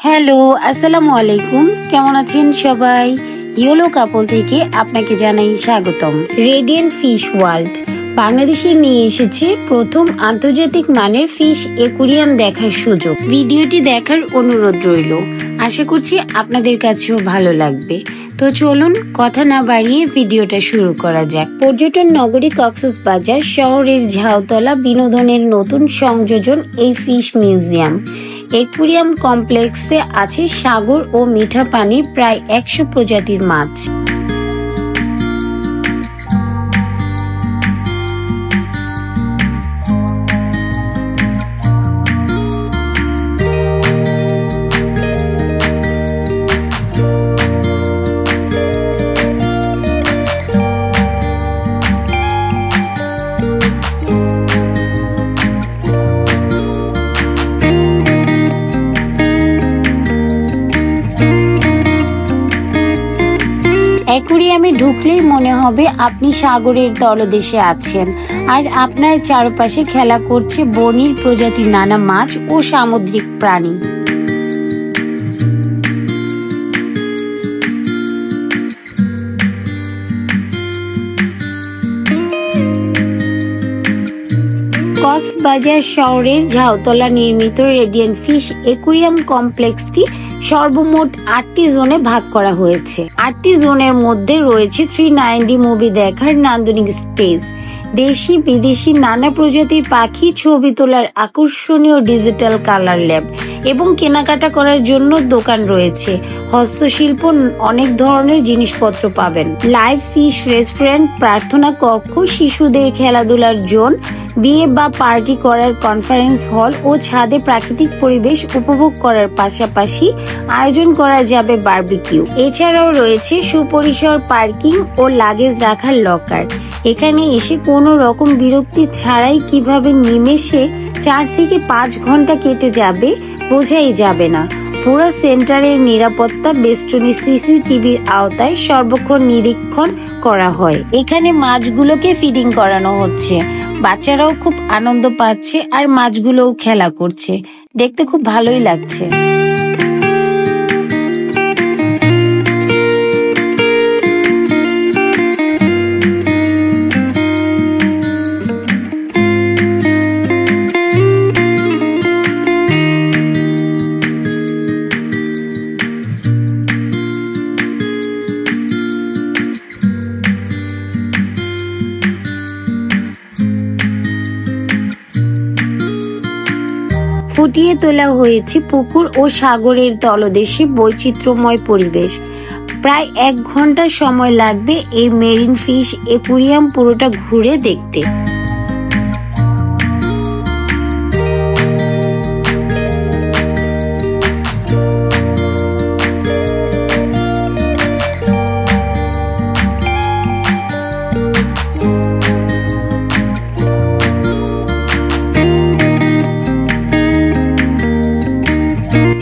Hello, আসসালামু আলাইকুম। কেমন আছেন সবাই? ইয়েলো কাপল থেকে আপনাকে জানাই স্বাগতম। রেডিয়েন্ট ফিশ ওয়ার্ল্ড বাংলাদেশে নিয়ে এসেছে প্রথম আন্তর্জাতিক মানের ফিশ অ্যাকুয়ারিয়াম দেখার সুযোগ। ভিডিওটি দেখার অনুরোধ রইল। আশা করছি আপনাদের কাছেও ভালো লাগবে। তো চলুন কথা না বাড়িয়ে ভিডিওটা শুরু করা যাক। পর্যটন নগরী কক্সবাজার শহরের ঝাউতলা বিনোদনের নতুন সংযোজন এই ফিশ মিউজিয়াম। অ্যাকুয়ারিয়াম কমপ্লেক্সে আছে সাগর ও মিঠা পানির প্রায় 100 প্রজাতির মাছ। অ্যাকুয়ারিয়ামে ঢুকলেই মনে হবে আপনি সাগরের তলদেশে আছেন, আর আপনার চারপাশে খেলা করছে বর্ণিল প্রজাতির নানা মাছ ও সামুদ্রিক প্রাণী। কক্সবাজার শহরের ঝাউতলা নির্মিত রেডিয়েন্ট ফিশ অ্যাকুয়ারিয়াম কমপ্লেক্সটি সর্বমোট 8টি জোনে ভাগ করা হয়েছে। 8টি জোনের মধ্যে রয়েছে 390 মুভি দেখার নান্দনিক স্পেস, দেশি বিদেশি নানা প্রজাতির পাখি ছবি তোলার আকর্ষণীয় ডিজিটাল কালার ল্যাব এবং কেনাকাটা করার জন্য দোকান রয়েছে। হস্তশিল্প অনেক ধরনের জিনিসপত্র পাবেন। লাইভ ফিশ রেস্টুরেন্ট, প্রার্থনা কক্ষ, শিশুদের খেলাধুলার জোন, বিয়ে বা পার্টি করার কনফারেন্স হল ও ছাদে প্রাকৃতিক পরিবেশ উপভোগ করার পাশাপাশি আয়োজন করা যাবে বারবিকিউ। এছাড়াও রয়েছে সুপরিসর পার্কিং ও লাগেজ রাখার লকার। এখানে এসে কোনো রকম বিরক্তি ছাড়াই কিভাবে নিমেষে 4 থেকে 5 ঘন্টা কেটে যাবে বোঝাই যাবে না। পুরো সেন্টারের নিরাপত্তা বেষ্টনী সিসিটিভির আওতায় সর্বক্ষণ নিরীক্ষণ করা হয়। এখানে মাছগুলোকে ফিডিং করানো হচ্ছে। বাচ্চারাও খুব আনন্দ পাচ্ছে আর মাছগুলোও খেলা করছে। দেখতে খুব ভালোই লাগছে। ফুটিয়ে তোলা হয়েছে পুকুর ও সাগরের তলদেশে বৈচিত্র্যময় পরিবেশ। প্রায় 1 ঘন্টা সময় লাগবে এই মেরিন ফিশ অ্যাকুয়ারিয়াম পুরোটা ঘুরে দেখতে।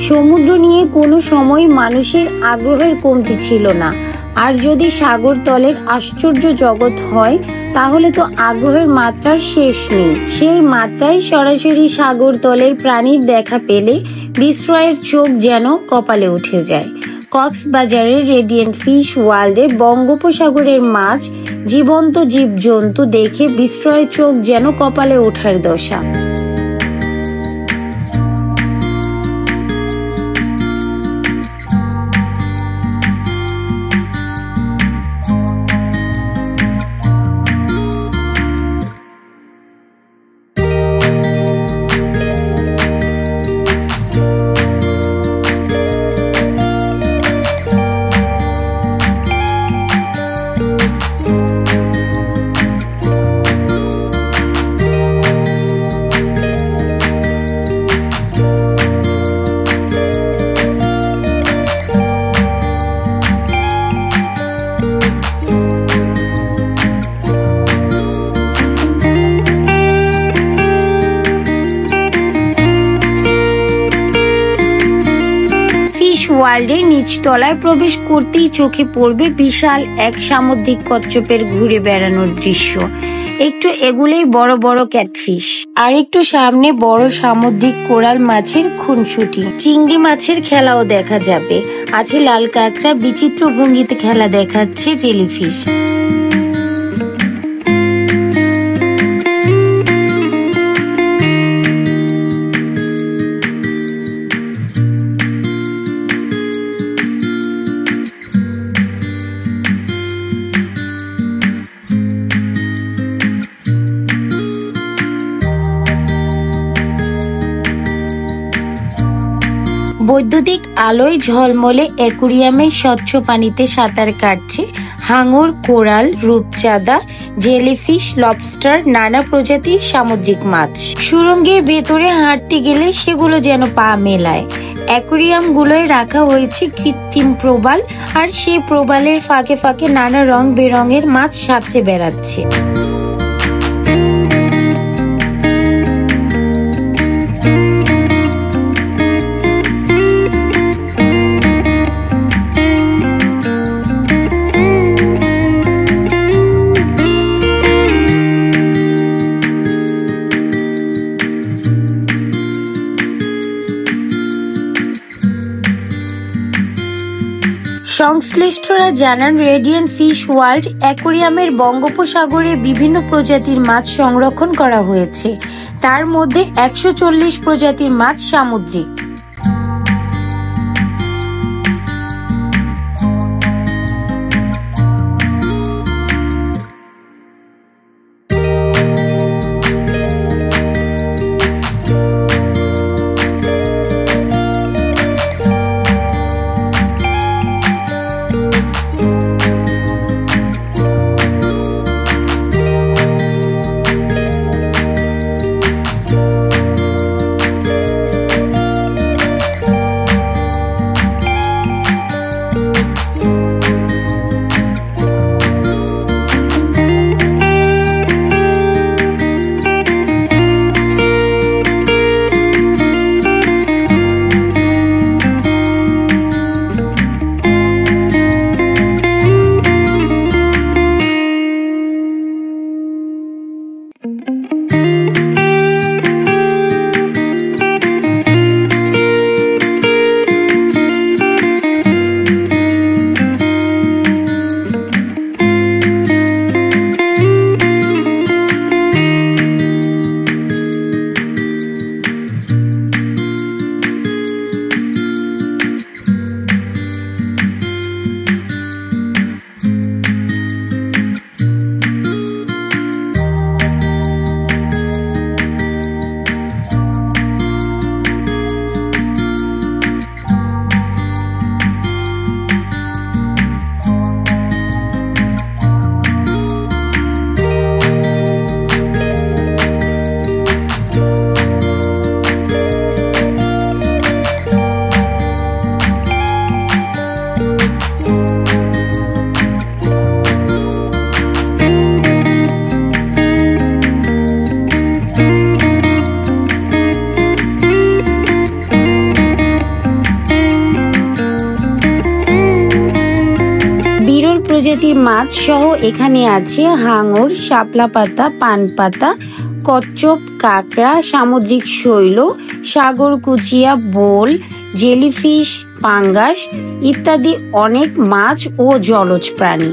সমুদ্র নিয়ে কোনো সময় মানুষের আগ্রহের কমতি ছিল না, আর যদি সাগর তলের আশ্চর্য জগৎ হয় তাহলে তো আগ্রহের মাত্রার শেষ নেই। সেই মাত্রায় সরাসরি সাগর তলের প্রাণীর দেখা পেলে বিস্ময়ের চোখ যেন কপালে উঠে যায়। কক্সবাজারের রেডিয়েন্ট ফিশ ওয়ার্ল্ডে বঙ্গোপসাগরের মাছ, জীবন্ত জীবজন্তু দেখে বিস্ময়ের চোখ যেন কপালে ওঠার দশা। ওয়ার্ল্ডের নিচতলায় প্রবেশ করতেই চোখে পড়বে বিশাল এক সামুদ্রিক কচ্ছপের ঘুরে বেড়ানোর দৃশ্য। একটু এগুলেই বড় বড় ক্যাটফিশ, আর একটু সামনে বড় সামুদ্রিক কোরাল মাছের খুনসুটি, চিংড়ি মাছের খেলাও দেখা যাবে। আছে লাল কাঁকড়া, বিচিত্র ভঙ্গিতে খেলা দেখাচ্ছে জেলিফিশ। বৈদ্যুতিক আলোয় ঝলমলে অ্যাকুরিয়ামের স্বচ্ছ পানিতে সাঁতার কাটছে হাঙর, কোরাল, রূপচাঁদা, জেলিফিশ, লবস্টার, নানা প্রজাতির সামুদ্রিক মাছ। সুড়ঙ্গের ভেতরে হাঁটতে গেলে সেগুলো যেন পা মেলায়। অ্যাকুরিয়াম গুলোয় রাখা হয়েছে কৃত্রিম প্রবাল, আর সেই প্রবালের ফাঁকে ফাঁকে নানা রং বেরঙের মাছ সাঁতরে বেড়াচ্ছে। সংশ্লিষ্টরা জানান, রেডিয়েন্ট ফিশ ওয়ার্ল্ড অ্যাকুরিয়ামের বঙ্গোপসাগরে বিভিন্ন প্রজাতির মাছ সংরক্ষণ করা হয়েছে। তার মধ্যে 140 প্রজাতির মাছ সামুদ্রিক। প্রজাতির মাছ সহ এখানে আছে হাঙর, শাপলা পাতা, পান পাতা, কচ্ছপ, কাঁকড়া, সামুদ্রিক শৈল, সাগর কুচিয়া, বোল, জেলিফিশ, পাঙ্গাস ইত্যাদি অনেক মাছ ও জলজ প্রাণী।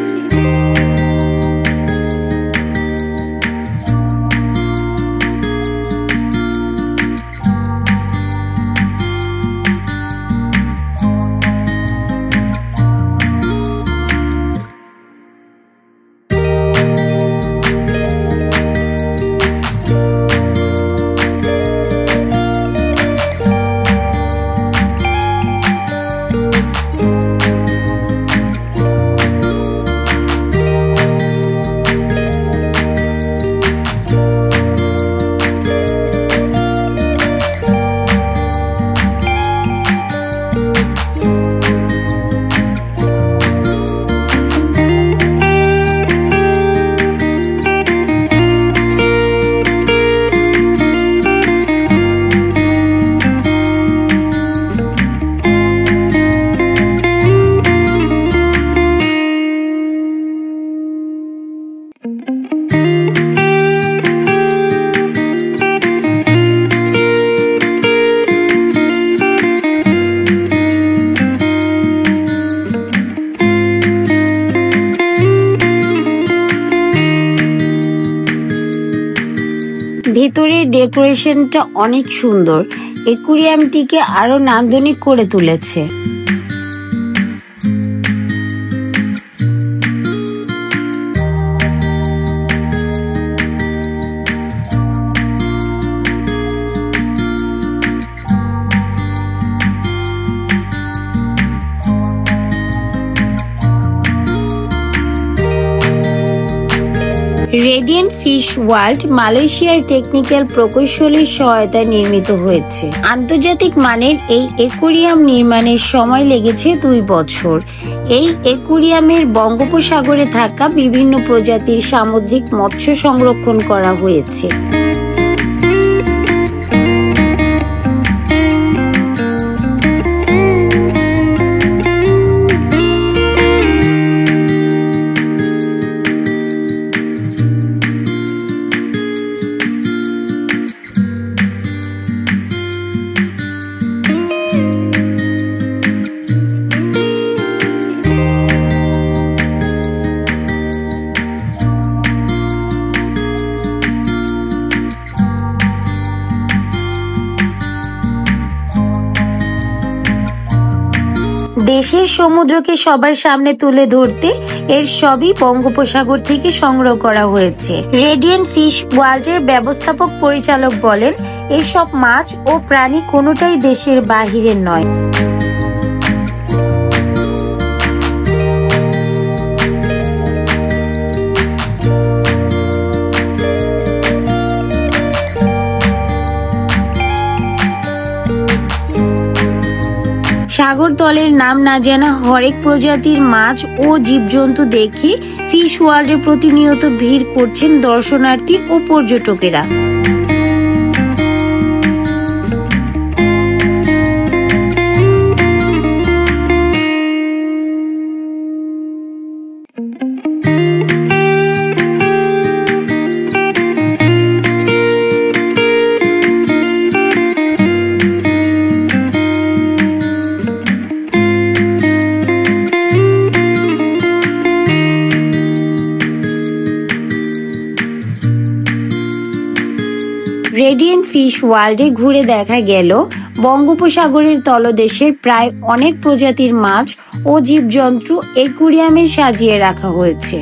ভেতরের ডেকোরেশনটা অনেক সুন্দর, অ্যাকুয়ারিয়ামটিকে আরো নান্দনিক করে তুলেছে। রেডিয়েন্ট ফিশ ওয়ার্ল্ড মালয়েশিয়ার টেকনিক্যাল প্রকৌশলীর সহায়তায় নির্মিত হয়েছে। আন্তর্জাতিক মানের এই অ্যাকুয়ারিয়াম নির্মাণের সময় লেগেছে 2 বছর। এই অ্যাকুয়ারিয়ামের বঙ্গোপসাগরে থাকা বিভিন্ন প্রজাতির সামুদ্রিক মৎস্য সংরক্ষণ করা হয়েছে। দেশের সমুদ্রকে সবার সামনে তুলে ধরতে এর সবই বঙ্গোপসাগর থেকে সংগ্রহ করা হয়েছে। রেডিয়েন্ট ফিশ ওয়ার্ল্ডের ব্যবস্থাপক পরিচালক বলেন, এসব মাছ ও প্রাণী কোনোটাই দেশের বাহিরের নয়। সাগর তলের নাম না জানা হরেক প্রজাতির মাছ ও জীবজন্তু দেখে ফিশ ওয়ার্ল্ডে প্রতিনিয়ত ভিড় করছেন দর্শনার্থী ও পর্যটকেরা। রেডিয়েন্ট ফিশ ওয়ার্ল্ডে ঘুরে দেখা গেল বঙ্গোপসাগরের তলদেশের প্রায় অনেক প্রজাতির মাছ ও জীবজন্তু অ্যাকুয়ারিয়ামে সাজিয়ে রাখা হয়েছে।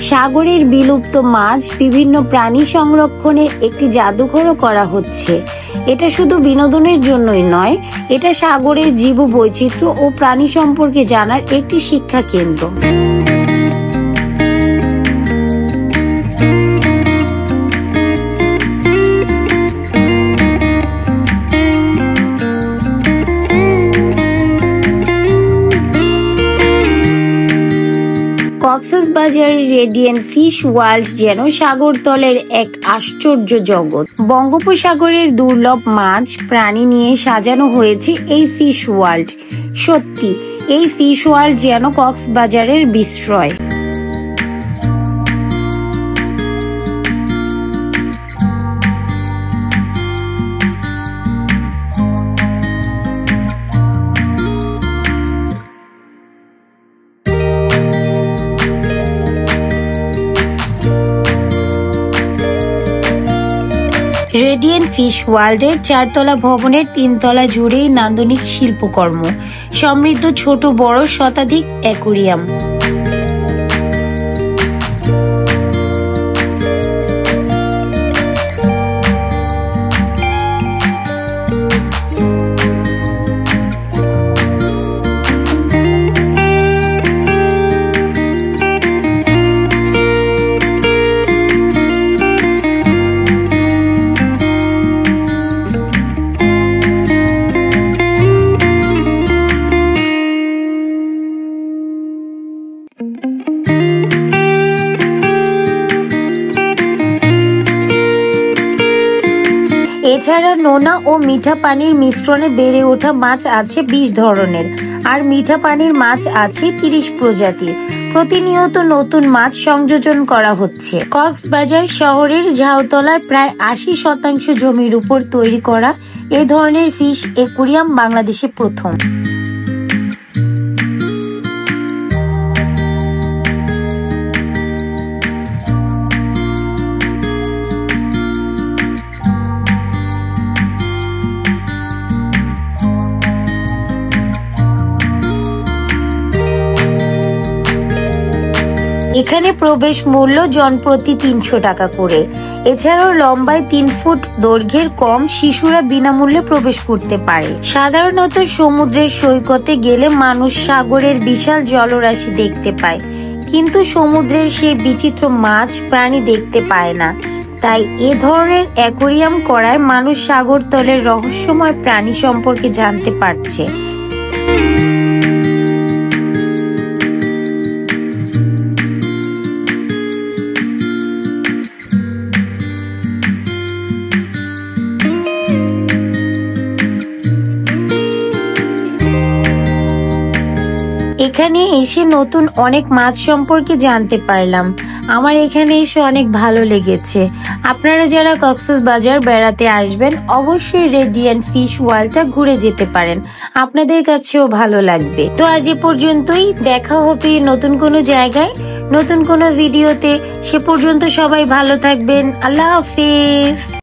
সাগরের বিলুপ্ত মাছ বিভিন্ন প্রাণী সংরক্ষণের একটি জাদুঘরও করা হচ্ছে। এটা শুধু বিনোদনের জন্যই নয়, এটা সাগরের জীববৈচিত্র্য ও প্রাণী সম্পর্কে জানার একটি শিক্ষা কেন্দ্র। কক্সবাজারের রেডিয়েন্ট ফিশ ওয়ার্ল্ড যেন সাগরতলের এক আশ্চর্য জগৎ। বঙ্গোপসাগরের দুর্লভ মাছ প্রাণী নিয়ে সাজানো হয়েছে এই ফিশ ওয়ার্ল্ড। সত্যি এই ফিশ ওয়ার্ল্ড যেন কক্সবাজারের বিস্ময়। রেডিয়েন্ট ফিশ ওয়ার্ল্ডের 4 তলা ভবনের 3 তলা জুড়েই নান্দনিক শিল্পকর্ম, সমৃদ্ধ ছোট বড় শতাধিক অ্যাকুয়ারিয়াম। এছাড়া নোনা ও মিঠা পানির মিশ্রণে বেড়ে ওঠা মাছ আছে 20 ধরনের। আর মিঠা পানির মাছ আছে 30 প্রজাতির। প্রতিনিয়ত নতুন মাছ সংযোজন করা হচ্ছে। কক্সবাজার শহরের ঝাউতলায় প্রায় 80% জমির উপর তৈরি করা এ ধরনের ফিশ অ্যাকুয়ারিয়াম বাংলাদেশে প্রথম। এখানে প্রবেশ মূল্য জনপ্রতি 300 টাকা করে। এছাড়াও লম্বায় 3 ফুট দৈর্ঘ্যের কম শিশুরা বিনামূল্যে প্রবেশ করতে পারে। সাধারণত সমুদ্রের সৈকতে গেলে মানুষ সাগরের বিশাল জলরাশি দেখতে পায়, কিন্তু সমুদ্রের সেই বিচিত্র মাছ প্রাণী দেখতে পায় না। তাই এ ধরনের অ্যাকুয়ারিয়াম করায় মানুষ সাগরতলের রহস্যময় প্রাণী সম্পর্কে জানতে পারছে। এখানে এসে নতুন অনেক মাছ সম্পর্কে জানতে পারলাম। আমার এখানে এসে অনেক ভালো লেগেছে। আপনারা যারা কক্সবাজার বেড়াতে আসবেন অবশ্যই রেডিয়েন্ট ফিশ ওয়ার্ল্ডটা ঘুরে যেতে পারেন, আপনাদের কাছেও ভালো লাগবে। তো আজ এ পর্যন্তই, দেখা হবে নতুন কোনো জায়গায় নতুন কোনো ভিডিওতে। সে পর্যন্ত সবাই ভালো থাকবেন। আল্লাহ হাফেজ।